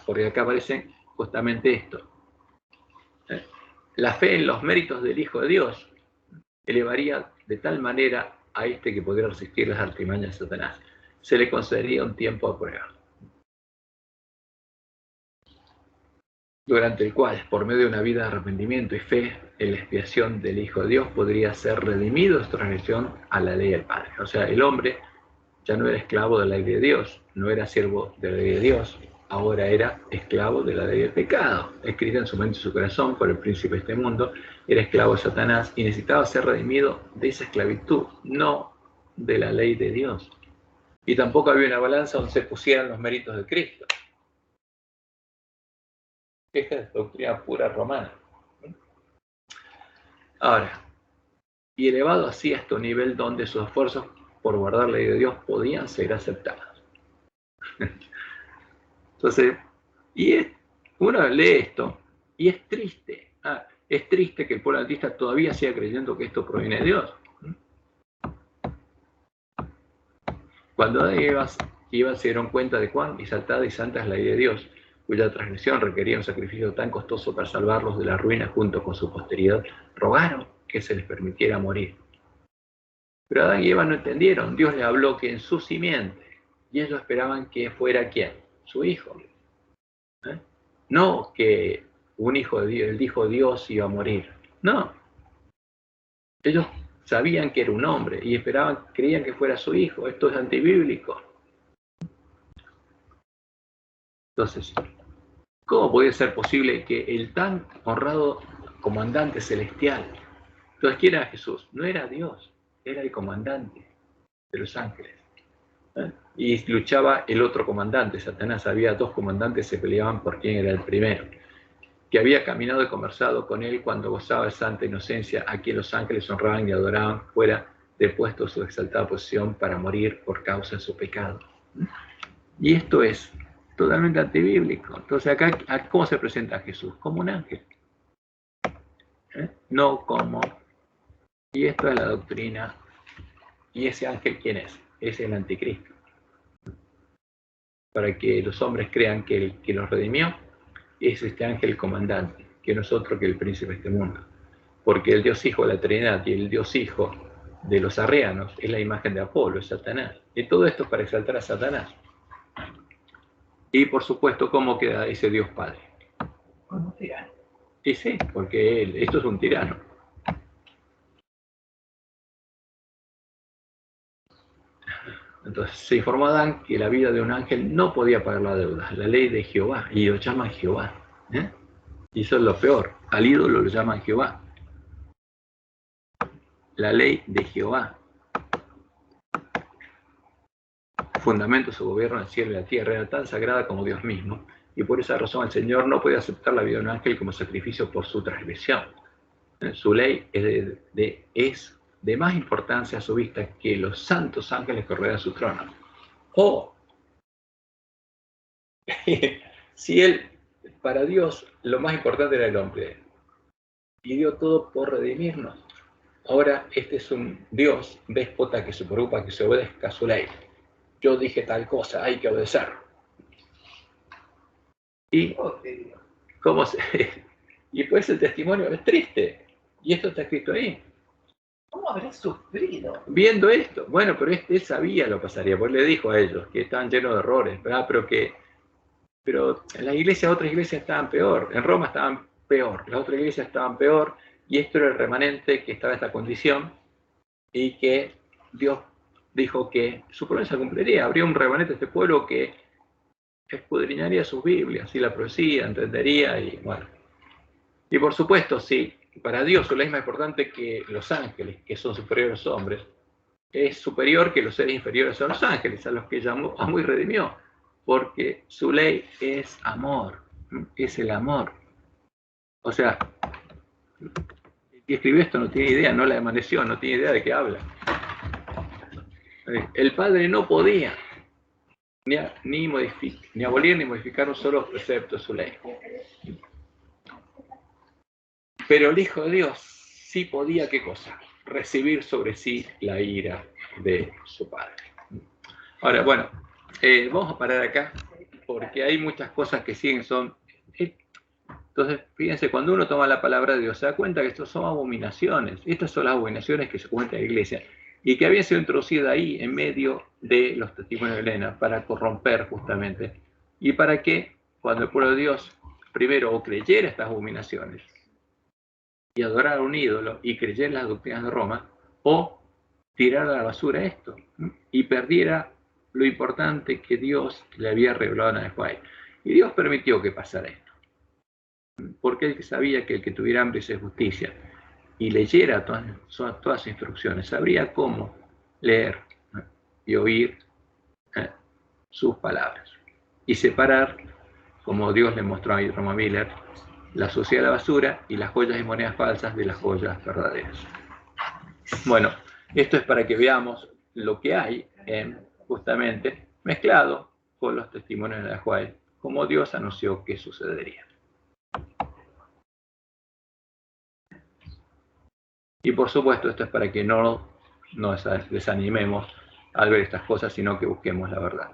[SPEAKER 1] Porque acá aparece justamente esto. La fe en los méritos del Hijo de Dios elevaría de tal manera a este que podría resistir las artimañas de Satanás. Se le concedería un tiempo a prueba, durante el cual, por medio de una vida de arrepentimiento y fe en la expiación del Hijo de Dios, podría ser redimido de su transgresión a la ley del Padre. O sea, el hombre ya no era esclavo de la ley de Dios, no era siervo de la ley de Dios, ahora era esclavo de la ley del pecado, escrita en su mente y su corazón por el príncipe de este mundo, era esclavo de Satanás y necesitaba ser redimido de esa esclavitud, no de la ley de Dios. Y tampoco había una balanza donde se pusieran los méritos de Cristo. Esta es doctrina pura romana. Ahora, y elevado así hasta un nivel donde sus esfuerzos por guardar la ley de Dios podían ser aceptados. Entonces, uno lee esto y es triste. Es triste que el pueblo adventista todavía siga creyendo que esto proviene de Dios. Cuando Adán y Eva se dieron cuenta de cuán exaltada y santa es la ley de Dios, cuya transgresión requería un sacrificio tan costoso para salvarlos de la ruina junto con su posteridad, rogaron que se les permitiera morir. Pero Adán y Eva no entendieron. Dios les habló que en su simiente, y ellos esperaban que fuera ¿quién? Su hijo. No que un hijo de Dios, el hijo de Dios iba a morir. No. Ellos sabían que era un hombre y creían que fuera su hijo. Esto es antibíblico. Entonces, ¿cómo puede ser posible que el tan honrado comandante celestial, entonces quién era Jesús? No era Dios, era el comandante de los ángeles. Y luchaba el otro comandante, Satanás. Había dos comandantes que se peleaban por quién era el primero, que había caminado y conversado con él cuando gozaba de santa inocencia, a quien los ángeles honraban y adoraban, fuera depuesto su exaltada posición para morir por causa de su pecado. Y esto es totalmente antibíblico. Entonces acá, ¿cómo se presenta a Jesús? Como un ángel. No como... Y esto es la doctrina. ¿Y ese ángel quién es? Es el anticristo. Para que los hombres crean que el que los redimió es este ángel comandante, que no es otro que el príncipe de este mundo. Porque el Dios Hijo de la Trinidad y el Dios Hijo de los arrianos es la imagen de Apolo, es Satanás. Y todo esto es para exaltar a Satanás. Y por supuesto, ¿cómo queda ese Dios Padre?
[SPEAKER 2] Con un tirano.
[SPEAKER 1] Y sí, porque esto es un tirano. Entonces se informó a Adán que la vida de un ángel no podía pagar la deuda, la ley de Jehová, y lo llaman Jehová. Y eso es lo peor, al ídolo lo llaman Jehová. La ley de Jehová. Fundamento su gobierno en el cielo y la tierra, era tan sagrada como Dios mismo, y por esa razón el Señor no podía aceptar la vida de un ángel como sacrificio por su transgresión. Su ley es de más importancia a su vista que los santos ángeles que rodean su trono. Si para Dios lo más importante era el hombre, y dio todo por redimirnos. Ahora este es un Dios déspota que se preocupa que se obedezca su ley. Yo dije tal cosa, hay que obedecer. Y y pues el testimonio es triste. Y esto está escrito ahí.
[SPEAKER 2] ¿Cómo habrá sufrido?
[SPEAKER 1] Viendo esto. Bueno, pero él sabía lo que pasaría, porque le dijo a ellos que estaban llenos de errores, ¿verdad? Pero en las iglesias, otras iglesias estaban peor. En Roma estaban peor, las otras iglesias estaban peor. Y esto era el remanente que estaba en esta condición y que Dios dijo que su promesa cumpliría. Habría un remanente de este pueblo que escudriñaría sus Biblias y la profecía, entendería y bueno. Y por supuesto, sí, para Dios su ley es más importante que los ángeles, que son superiores a los hombres. Es superior que los seres inferiores a los ángeles, a los que llamó, amó y redimió. Porque su ley es amor, es el amor. O sea, el que escribió esto no tiene idea, no la amaneció, no tiene idea de qué habla. El Padre no podía ni abolir ni modificar un solo precepto de su ley. Pero el Hijo de Dios sí podía, ¿qué cosa? Recibir sobre sí la ira de su Padre. Ahora, bueno, vamos a parar acá, porque hay muchas cosas que siguen, Entonces, fíjense, cuando uno toma la palabra de Dios, se da cuenta que estos son abominaciones. Estas son las abominaciones que se cuenta en la iglesia, y que habían sido introducidas ahí en medio de los testimonios de Elena, para corromper justamente. Y para que, cuando el pueblo de Dios, primero, o creyera estas abominaciones, y adorara a un ídolo, y creyera en las doctrinas de Roma, o tirara a la basura esto, y perdiera lo importante que Dios le había revelado a Juan. Y Dios permitió que pasara esto, porque él sabía que el que tuviera hambre hizo justicia, y leyera todas sus instrucciones, sabría cómo leer y oír sus palabras, y separar, como Dios le mostró a Roma Miller, la suciedad de la basura y las joyas y monedas falsas de las joyas verdaderas. Bueno, esto es para que veamos lo que hay justamente mezclado con los testimonios de la Juárez, como Dios anunció que sucedería. Y por supuesto, esto es para que no nos desanimemos al ver estas cosas, sino que busquemos la verdad.